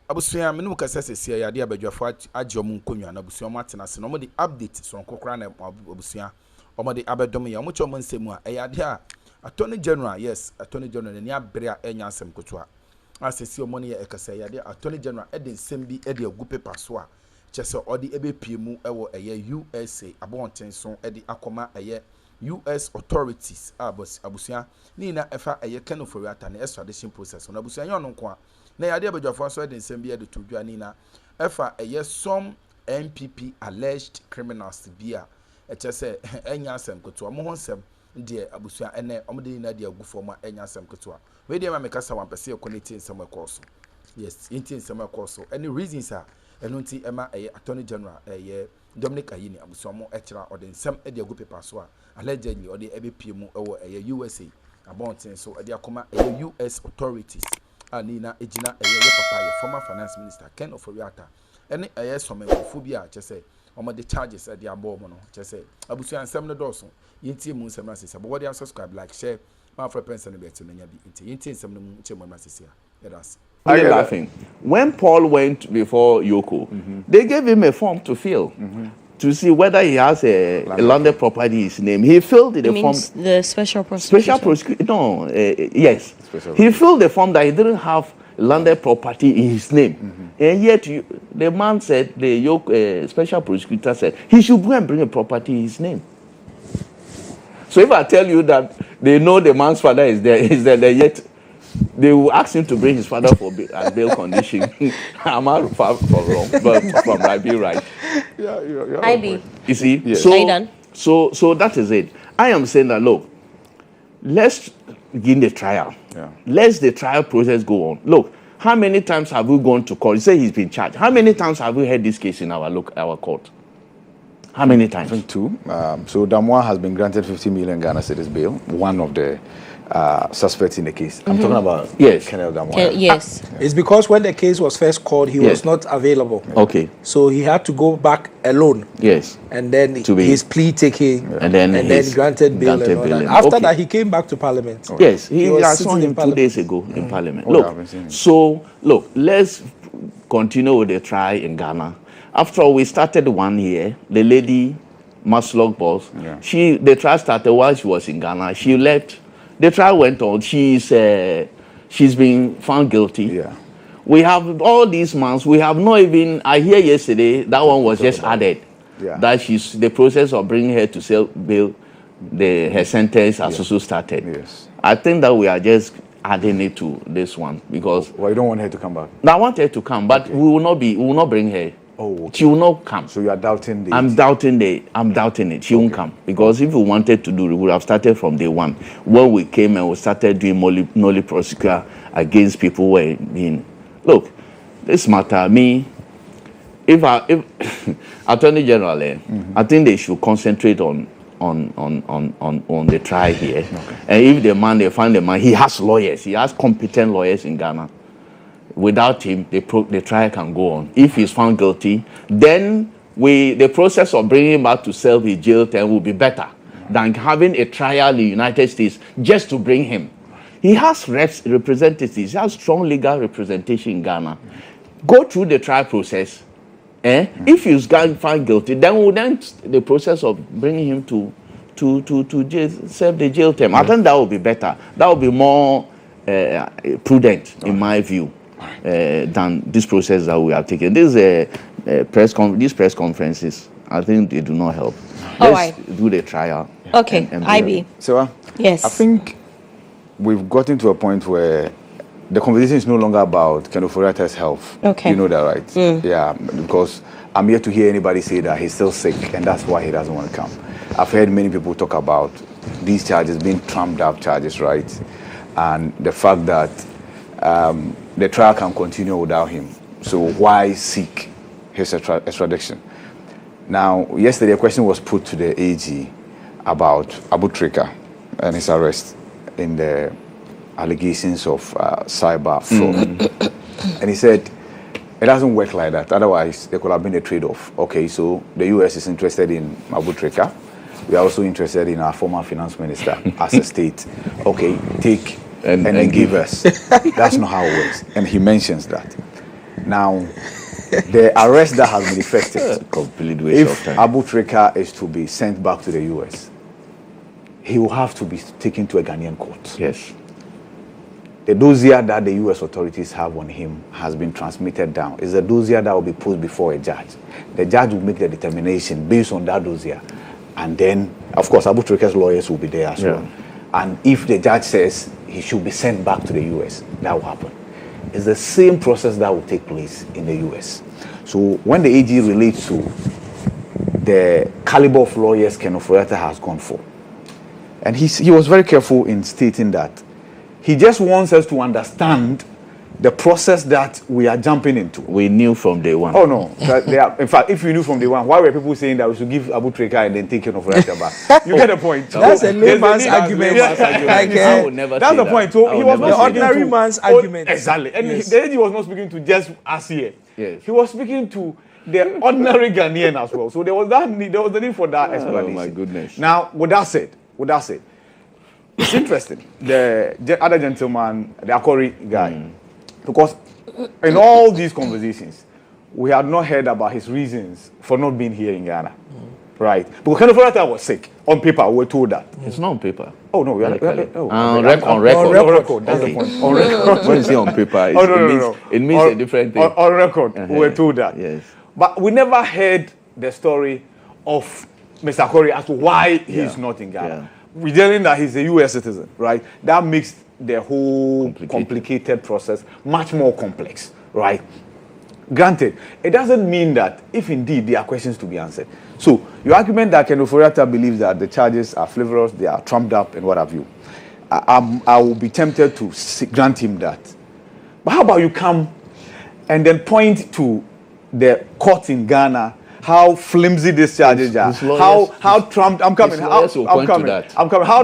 Abusia me no kasa sese ya de abadwafo agye omo nkonwa na abusia omo atena se no mo de update so nkokora na abusia omo de abedom ya omo che omo nsemu a ya de a Attorney General yes Attorney General ni abere a enya asem kotoa asese omo ne ya ekasa ya de Attorney General e de nsem bi e de agu paper so a chese odi ebepie mu ewo eye USA abonten so e de akoma eye US authorities abusia ni na efa eye Ken Ofori Atta na extradition process na abusia yon nko a na ya de abadwafo so e de nsem bi e de todua ni na efa eye some NPP alleged criminals bia e chese enya asem kotoa mo ho nsem de abusia ene omde na de agu forma enya asem kotoa we de ma mekasa wan pese connect nsem akoso yes inti nsem akoso any reasons are eno nti ema Attorney General Dominic Ayini abusia mo ekira ode nsem e de agu paper so a allegedly ode ebepie mu ewo USA abonten so ode akoma US authorities anina ejina papa former finance minister Ken Ofori Atta ene some phobia chese omo the charges e de abo mo no chese abusia nsem no doso yinti mu nsem na sese but what you subscribe like share my friend person be to nya bi yinti nsem no mu chemo na sese ya that's Are you laughing? When Paul went before Yoko, they gave him a form to fill to see whether he has a landed property in his name. He filled the form. The special prosecutor. Special prosecutor. No, yes. He filled the form that he didn't have landed property in his name. And yet the man said, the Yoko special prosecutor said, he should go and bring a property in his name. So if I tell you that they know the man's father is there yet they will ask him to bring his father for bail condition. I'm out far from wrong, but from right, be right. Yeah, you're IB. You see, yes. Are you done? So that is it. I am saying that look, let's begin the trial. Yeah. Let the trial process go on. Look, how many times have we gone to court? You say he's been charged. How many times have we heard this case in our court? How many times? I think 2. So Damwa has been granted 50 million Ghana cedis bail. One of the suspects in the case. I'm talking about Ken Damwa. Yes. It's because when the case was first called, he was not available. Okay. So he had to go back alone. Yes. And then his plea taken. And then granted bail. After that, he came back to Parliament. Okay. Yes. I saw him 2 days ago in Parliament. Look, let's continue with the trial in Ghana. After all, we started one here. The lady, Maslog boss, the trial started while she was in Ghana. She left. The trial went on. She's been found guilty. Yeah. We have all these months. We have not even. I hear yesterday that one was just added. Yeah. That the process of bringing her to sell bail, her sentence has also started. Yes. I think that we are just adding it to this one because. Well, you don't want her to come back. No, I want her to come, but we will not bring her. Oh, okay. She will not come. So you are doubting the... I'm doubting it. She won't come. Because if we wanted to do, we would have started from day one. When we came and we started doing nollie prosecutor against people who were being... Look, this matter, if Attorney General, I think they should concentrate on the trial here. Okay. And if they find the man, he has lawyers. He has competent lawyers in Ghana. Without him, the trial can go on. If he's found guilty, then the process of bringing him back to serve his jail term will be better than having a trial in the United States just to bring him. He has representatives. He has strong legal representation in Ghana. Go through the trial process. If he's found guilty, then the process of bringing him to jail, serve the jail term. I think that will be better. That will be more prudent, in my view. Than this process that we have taken. These press conferences, I think they do not help. Let's do the trial. Okay, IB. So, yes. I think we've gotten to a point where the conversation is no longer about Ken Ofori Atta's health. Okay. You know that, right? Yeah, because I'm yet to hear anybody say that he's still sick and that's why he doesn't want to come. I've heard many people talk about these charges being trumped up charges, right? And the fact that the trial can continue without him. So why seek his extradition? Now, yesterday a question was put to the AG about Abu Trika and his arrest in the allegations of cyber fraud. And he said, it doesn't work like that. Otherwise, there could have been a trade-off. Okay, so the US is interested in Abu Trika. We are also interested in our former finance minister as a state. Okay, take and then give us. That's not how it works. And he mentions that. Now, the arrest that has been effected, complete waste of if time. Abu Trika is to be sent back to the US, he will have to be taken to a Ghanaian court. Yes. The dossier that the US authorities have on him has been transmitted down. It's a dossier that will be put before a judge. The judge will make the determination based on that dossier. And then, of course, Abu Trika's lawyers will be there as well. And if the judge says he should be sent back to the US, that will happen. It's the same process that will take place in the US. So when the AG relates to the caliber of lawyers Ken Ofori Atta has gone for, and he was very careful in stating that he just wants us to understand the process that we are jumping into. We knew from day one. Oh no! In fact, if you knew from day one, why were people saying that we should give Abu Trika and then take Ken Ofori Atta back? You get the point. That's a layman's argument. I would never That's say the that. point. So he was The not ordinary man's argument. Exactly. And Yes. the AG was not speaking to just us here. Yes. He was speaking to the ordinary Ghanaian as well. So there was the need for that explanation. Oh my goodness. Now, with that said, it's interesting. The other gentleman, the Akori guy, because in all these conversations, we had not heard about his reasons for not being here in Ghana. Right? Because Ken Ofori Atta was sick. On paper, we were told that. It's not on paper. Oh, no. On record. On record. That's Okay. the point. On record. When you say on paper, it means a different thing. On record, we were told that. Yes. But we never heard the story of Mr. Akori as to why he's not in Ghana. Yeah. We're telling that he's a US citizen, right? That makes the whole complicated process much more complex, right? Granted, it doesn't mean that if indeed there are questions to be answered. So, your argument that Ken Ofori Atta believes that the charges are frivolous, they are trumped up, and what have you, I will be tempted to grant him that. But how about you come and then point to the court in Ghana, how flimsy these charges are, how trumped, how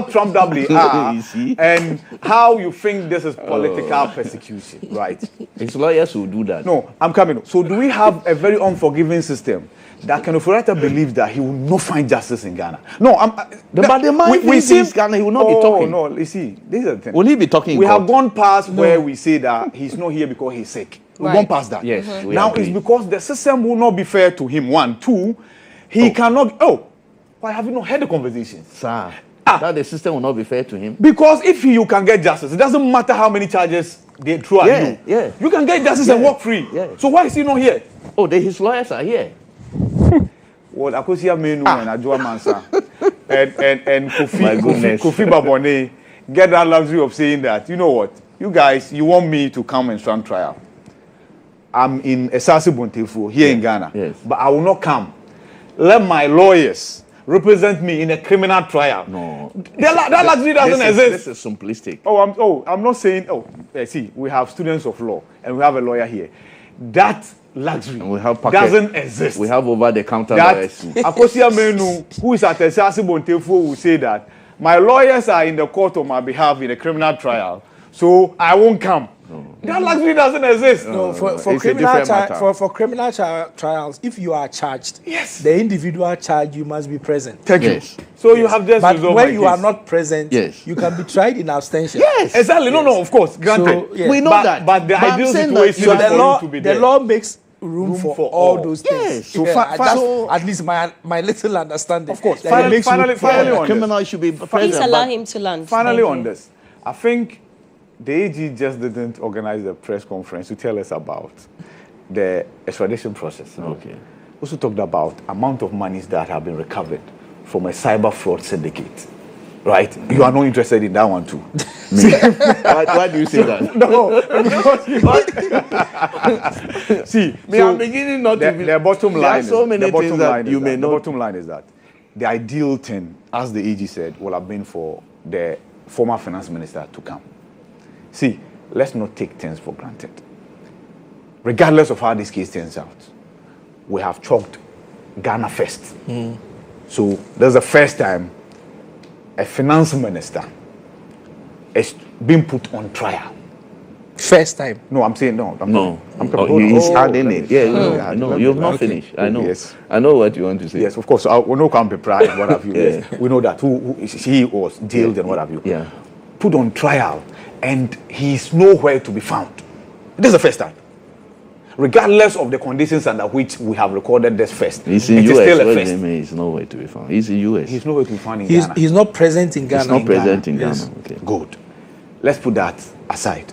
trumped up they are, and how you think this is political persecution, right? His lawyers will do that. No, I'm coming. So do we have a very unforgiving system that Ken Ofori Atta believes that he will not find justice in Ghana? No, but the man thinks Ghana, he will not be talking. No, you see, this is the thing. Will he be talking? We have gone past where we say that he's not here because he's sick. We've gone past that. Yes. Now it's because the system will not be fair to him. One, two, he cannot. Why have you not heard the conversations? Sir, that the system will not be fair to him. Because if you can get justice, it doesn't matter how many charges they throw at you. Yeah. You can get justice and walk free. Yeah. So why is he not here? His lawyers are here. Well, Akosia Menu and Ajua Mansa and Kofi Babone get that luxury of saying that, you know what, you guys, you want me to come and stand trial. I'm in Esasi Bontefo here in Ghana, but I will not come. Let my lawyers represent me in a criminal trial. No, that luxury doesn't exist. This is simplistic. I'm not saying. See, we have students of law and we have a lawyer here. That luxury doesn't exist. We have over-the-counter lawyers. Akosia Menu, who is at Esasi Bontefo, will say that my lawyers are in the court on my behalf in a criminal trial, so I won't come. No. That luxury doesn't exist. No, for criminal trials, if you are charged, the individual charge, you must be present. Thank you. So you have just but when you are not present, you can be tried in abstention. Yes, exactly. No, of course, granted. So, we know that. But the ideal situation so is to be there. The law makes room for all those things. So, at least my little understanding. Of course, finally on criminal should be present. Please allow him to land. Finally on this, I think the AG just didn't organize a press conference to tell us about the extradition process. Okay. Also talked about amount of monies that have been recovered from a cyber fraud syndicate. Right? You are not interested in that one too. Why do you say that? No. See, I'm beginning not to be. The bottom line is, so many things that you may know. The bottom line is that the ideal thing, as the AG said, will have been for the former finance minister to come. See, let's not take things for granted. Regardless of how this case turns out, we have chalked Ghana first. So there's the first time a finance minister is being put on trial. First time? No, I'm saying no. He's adding it. No, you've not finished. I know. Yes. I know what you want to say. Yes, of course. So we know can't be pride, what have you. Yes. We know that he was jailed and what have you. Yeah. Put on trial, and he's nowhere to be found. This is the first time. regardless of the conditions under which we have recorded this first. He's in it US. is still a Where's first. the name? He's nowhere to be found. He's in US. He's nowhere to be found in Ghana. He's not present in Ghana. He's not present in Ghana. Yes. Okay. Good. Let's put that aside.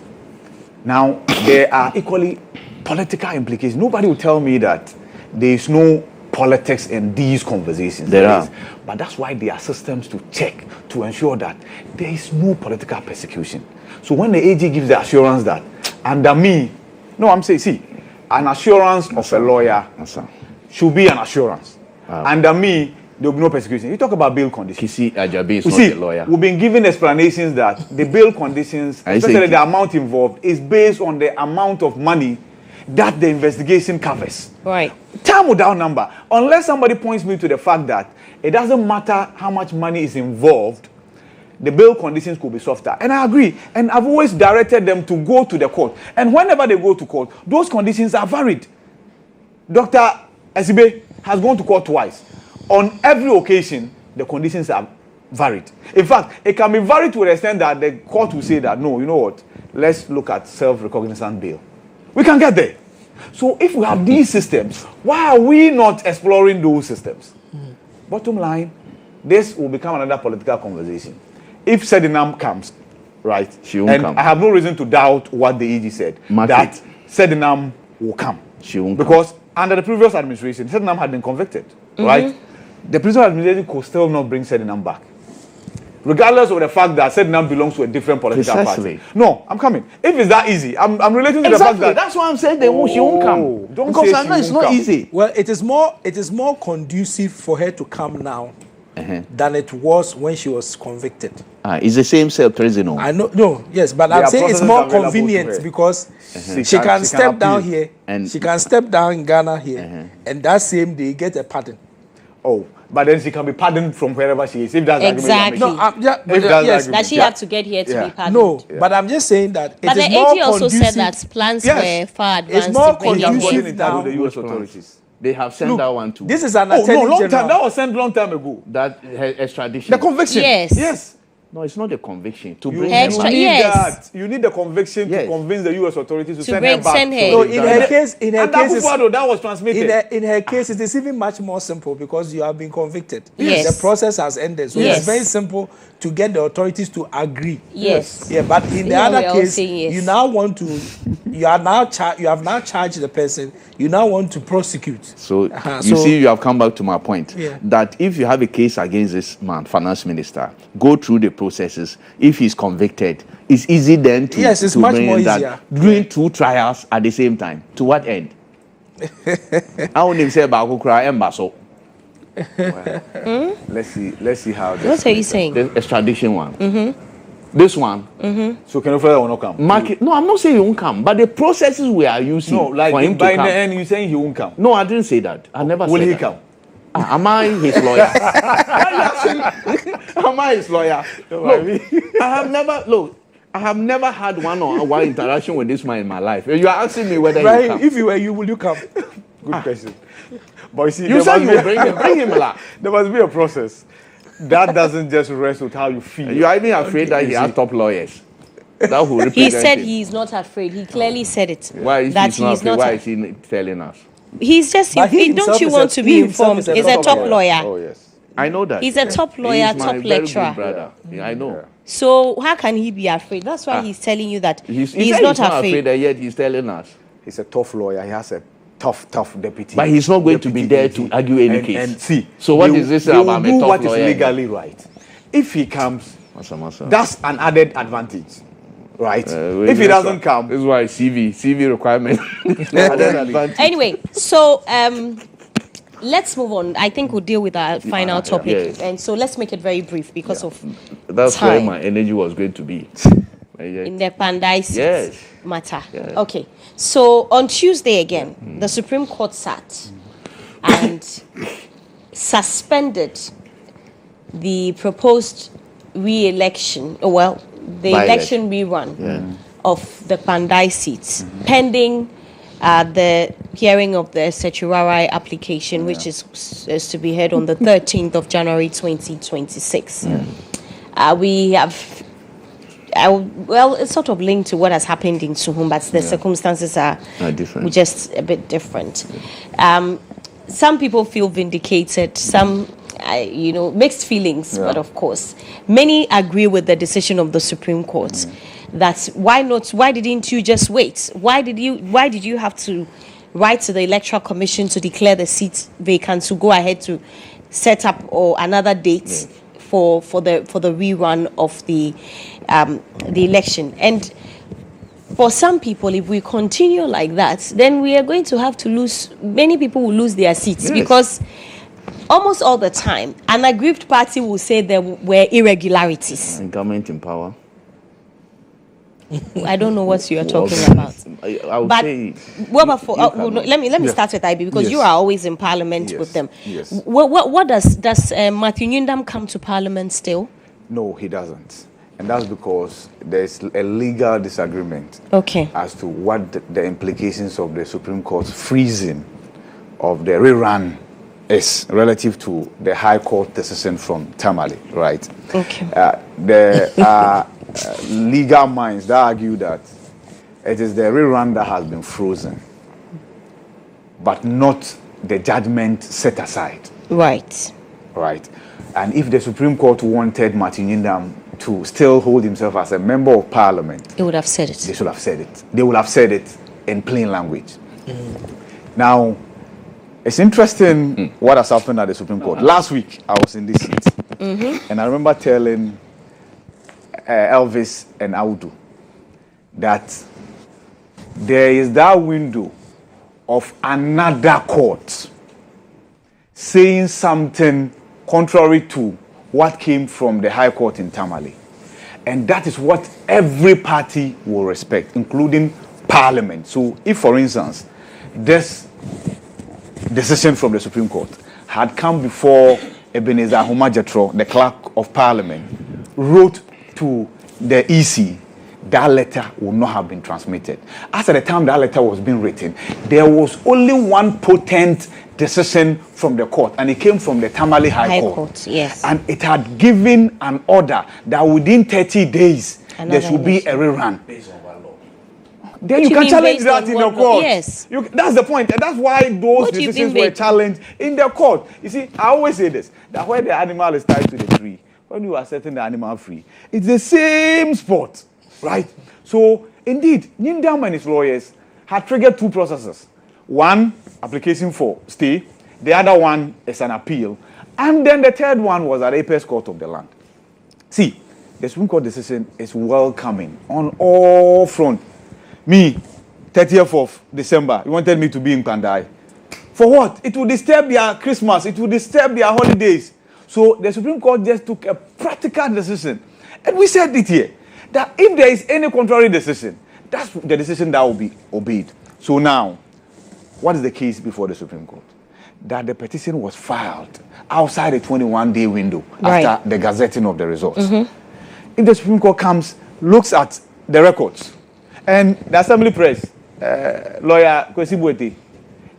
Now, there are equally political implications. Nobody will tell me that there is no politics in these conversations. There are. But that's why there are systems to check, to ensure that there is no political persecution. So when the AG gives the assurance that, under me, no, I'm saying, see, an assurance of a lawyer should be an assurance. Under me, there will be no persecution. You talk about bail conditions. Kisi Ajabi is not a lawyer. We've been given explanations that the bail conditions, especially the amount involved, is based on the amount of money that the investigation covers. Right. Time without number. Unless somebody points me to the fact that it doesn't matter how much money is involved, the bail conditions could be softer. And I agree. And I've always directed them to go to the court. And whenever they go to court, those conditions are varied. Dr. Esibe has gone to court twice. On every occasion, the conditions are varied. In fact, it can be varied to the extent that the court will say that, no, you know what, let's look at self-recognizant bail. We can get there. So if we have these systems, why are we not exploring those systems? Bottom line, this will become another political conversation. If Sedinam comes, right, I have no reason to doubt what the EG said, that Sedinam will come. Because under the previous administration, Sedinam had been convicted, right? The previous administration could still not bring Sedinam back. Regardless of the fact that Sedinam belongs to a different political party. No, I'm coming. If it's that easy, I'm relating to the fact that... That's why I'm saying she won't come. Because I know it's not easy. Well, it is more conducive for her to come now than it was when she was convicted. It's the same cell prisoner. I know, no, yes, but I'm saying it's more convenient because she can step down here, and she can step down in Ghana here, and that same day get a pardon. Oh, but then she can be pardoned from wherever she is. If that's exactly. No, yes, that she had to get here to be pardoned. No, but I'm just saying that. But the AG also said that plans were far advanced. It's more to bring conducive now. With the US authorities. They have sent that one to. This is an attorney long general. time. That was sent long time ago. That extradition. The conviction. Yes. No, it's not a conviction. To You bring need her yes. that. You need the conviction to convince the US authorities to send her back. Send her. So in her case, that was transmitted. In her case, it is even much more simple because you have been convicted. Yes. The process has ended. So it's very simple to get the authorities to agree. Yes. Yeah, but in the other case, you now want to, you have now charged the person. You now want to prosecute. So you see, you have come back to my point that if you have a case against this man, finance minister, go through the processes. If he's convicted, it's easy then to it's much more easier. Doing 2 trials at the same time. To what end? I won't even say about Kukra and Baso. Let's see how. What are you saying? The extradition one. This one. So Ken Ofori Atta will not come. No, I'm not saying he won't come, but the processes we are using for him to by come. the end, you're saying he won't come. No, I didn't say that. I never said that. Will he come? Am I his lawyer? Am I his lawyer? Look, I have never had one-on-one interaction with this man in my life. You are asking me whether he will come. If you were you, will you come? Good question. But you see, you said you will bring him along. There must be a process. That doesn't just rest with how you feel. You are even afraid that he has top lawyers. That will he said he's not afraid. He clearly said it. Why is he not afraid? Why is he telling us? He's just, don't you want to be informed? He's a top lawyer. Oh, yes. I know that. He's a top lawyer, top lecturer. Brother. Yeah, I know. Yeah. So how can he be afraid? That's why he's telling you that he's not afraid. And yet he's telling us. He's a tough lawyer. He has a tough deputy. But he's not going to be there to argue any case. And see. So what is this about a top what lawyer? Is legally right. If he comes, that's an added advantage. Right? If he doesn't come. This is why CV requirement. Anyway, so let's move on. I think we'll deal with our final topic. And so let's make it very brief because of that's time. where my energy was going to be. In the Pandai matter. Yes. Okay. So on Tuesday again, the Supreme Court sat and suspended the proposed re-election, the election rerun of the Pandai seats, pending the hearing of the Sechurai application, which is to be heard on the 13th of January 2026. We have well, it's sort of linked to what has happened in Suhum, but the circumstances are different. Just a bit different. Some people feel vindicated, some, mixed feelings, but of course, many agree with the decision of the Supreme Court. That why didn't you just wait? Why did you have to write to the Electoral Commission to declare the seat vacant, to go ahead to set up or another date for the rerun of the election? And for some people, if we continue like that, then we are going to have to lose. Many people will lose their seats because almost all the time, an aggrieved party will say there were irregularities. And government in power. I don't know what you are talking about. I would say. Let me start with IB because you are always in Parliament with them. Yes. What does Matthew Nyindam come to Parliament still? No, he doesn't. And that's because there's a legal disagreement as to what the implications of the Supreme Court's freezing of the rerun is relative to the High Court decision from Tamale, right? Okay. There are legal minds that argue that it is the rerun that has been frozen, but not the judgment set aside. Right. Right. And if the Supreme Court wanted Martin Nyindam to still hold himself as a member of Parliament, they would have said it. They should have said it. They would have said it in plain language. Now, it's interesting what has happened at the Supreme Court. Last week, I was in this seat, and I remember telling Elvis and Audu that there is that window of another court saying something contrary to what came from the High Court in Tamale. And that is what every party will respect, including Parliament. So if, for instance, this decision from the Supreme Court had come before Ebenezer Homajetro, the Clerk of Parliament, wrote to the EC, that letter would not have been transmitted. As at the time that letter was being written, there was only one potent decision from the court, and it came from the Tamale High Court. Yes. And it had given an order that within 30 days there should be a rerun. Based on what law? Then you can challenge that in the court. Yes. That's the point. And that's why those decisions were challenged in the court. You see, I always say this, that when the animal is tied to the tree, when you are setting the animal free, it's the same spot, right? So, indeed, Nyindam and his lawyers had triggered two processes. One, application for stay. The other one is an appeal. And then the third one was at Apex Court of the Land. See, the Supreme Court decision is welcoming on all fronts. Me, 30th of December, you wanted me to be in Pandai. For what? It will disturb their Christmas. It will disturb their holidays. So the Supreme Court just took a practical decision. And we said it here, that if there is any contrary decision, that's the decision that will be obeyed. So now, what is the case before the Supreme Court? That the petition was filed outside the 21-day window after the gazetting of the results. If the Supreme Court comes, looks at the records, and the Assembly Press, lawyer Kwesi Boete,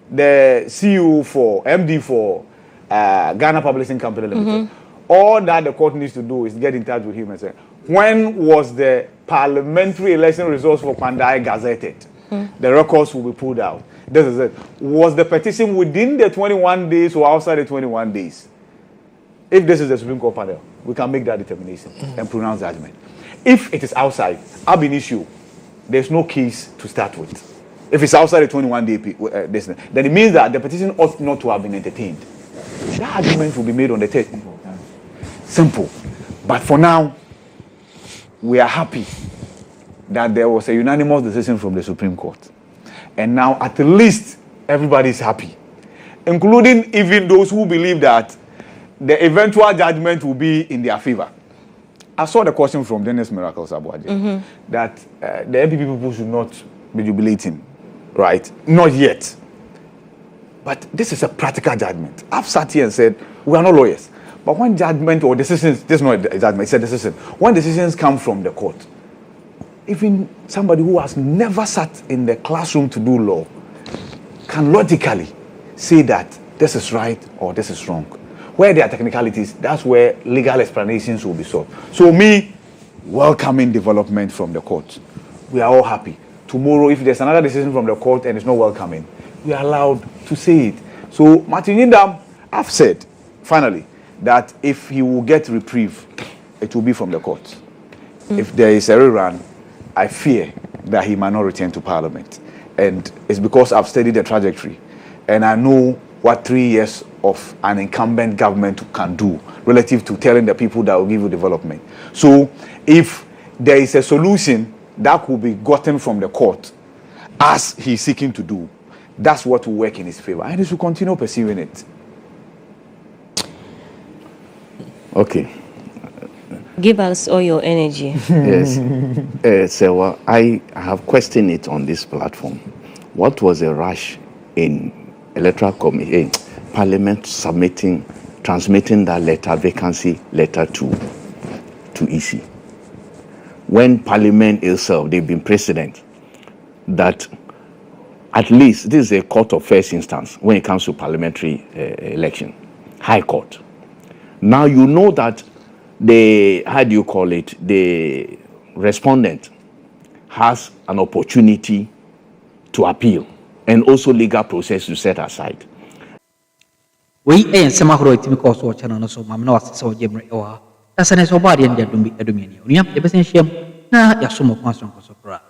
the CEO for, MD for Ghana Publishing Company Limited, all that the court needs to do is get in touch with him and say, when was the parliamentary election results for Pandai gazetted? The records will be pulled out. This is it. Was the petition within the 21 days or outside the 21 days? If this is the Supreme Court panel, we can make that determination and pronounce judgment. If it is outside, ab initio, there's no case to start with. If it's outside the 21-day then it means that the petition ought not to have been entertained. That argument will be made on the 13th. Simple. But for now, we are happy that there was a unanimous decision from the Supreme Court. And now at least everybody is happy, including even those who believe that the eventual judgment will be in their favor. I saw the question from Dennis Miracle Sabuaje that the MPP people should not be jubilating, right? Not yet. But this is a practical judgment. I've sat here and said, we are not lawyers. But when judgment or decisions, this is not a judgment, it's a decision. When decisions come from the court, even somebody who has never sat in the classroom to do law can logically say that this is right or this is wrong. Where there are technicalities, that's where legal explanations will be sought. So me, welcoming development from the court. We are all happy. Tomorrow, if there's another decision from the court and it's not welcoming, we are allowed to say it. So, Martin Yindam, I've said, finally, that if he will get reprieve, it will be from the court. If there is a rerun, I fear that he might not return to Parliament. And it's because I've studied the trajectory. And I know what 3 years of an incumbent government can do relative to telling the people that will give you development. So if there is a solution that could be gotten from the court as he's seeking to do, that's what will work in his favor. And he should continue pursuing it. Okay. Give us all your energy. Yes. So I have questioned it on this platform. What was the rush in electoral committee, Parliament transmitting that letter, vacancy letter to EC? When Parliament itself, they've been precedent that at least this is a court of first instance when it comes to parliamentary election, High Court. Now you know that the respondent has an opportunity to appeal and also legal process to set aside. We ain't some of the course or channel, so I'm not so Jimmy or as an isobody and Dumbi Edumini. You have the best shame. Nah, Yasumo Constant Cosopra.